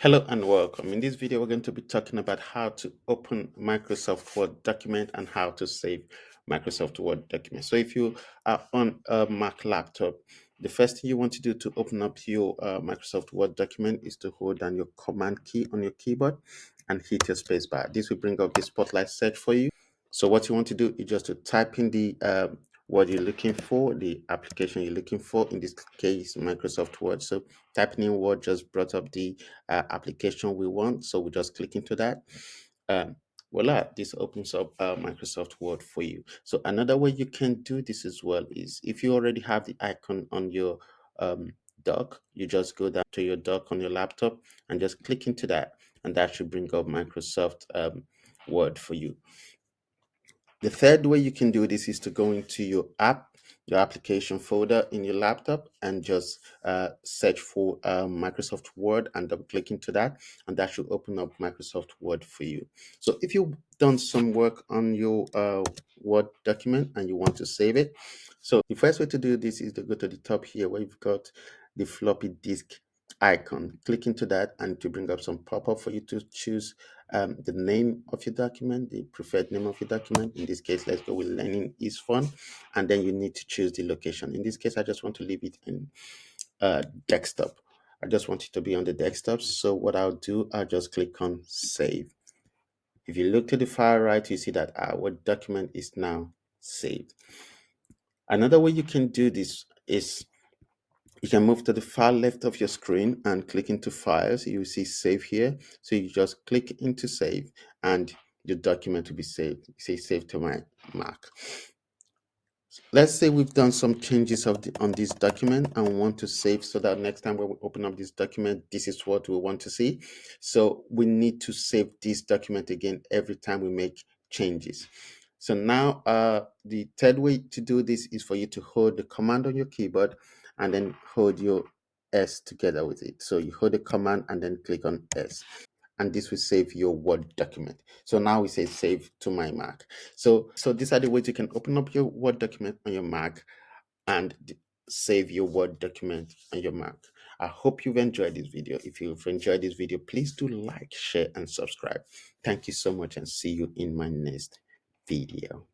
Hello and welcome. In this video, we're going to be talking about how to open Microsoft Word document and how to save Microsoft Word document. So if you are on a Mac laptop, the first thing you want to do to open up your Microsoft Word document is to hold down your command key on your keyboard and hit your space bar. This will bring up the spotlight search for you. So what you want to do is just to type in the what you're looking for, the application you're looking for, in this case, Microsoft Word. So typing in Word just brought up the application we want. So we just click into that. Um, Voila, this opens up Microsoft Word for you. So another way you can do this as well is if you already have the icon on your dock, you just go down to your dock on your laptop and just click into that, and that should bring up Microsoft Word for you. The third way you can do this is to go into your application folder in your laptop and just search for Microsoft Word and double click into that, and that should open up Microsoft Word for you. So if you've done some work on your Word document and you want to save it, so the first way to do this is to go to the top here where you've got the floppy disk icon. Click into that and to bring up some pop-up for you to choose the name of your document, the preferred name of your document. In this case, let's go with learning is fun. And then you need to choose the location. In this case, I just want to leave it in desktop. I just want it to be on the desktop. So what I'll do, I'll just click on save. If you look to the far right, you see that our document is now saved. Another way you can do this is you can move to the far left of your screen and click into files. You will see save here. So you just click into save and your document will be saved. You say save to my Mac. Let's say we've done some changes on this document and we want to save so that next time when we open up this document, this is what we want to see. So we need to save this document again every time we make changes. So now the third way to do this is for you to hold the command on your keyboard and then hold your S together with it. So you hold the command and then click on S, and this will save your Word document. So now we say save to my Mac. So these are the ways you can open up your Word document on your Mac and save your Word document on your Mac. I hope you've enjoyed this video. If you've enjoyed this video, please do like, share, and subscribe. Thank you so much and see you in my next video.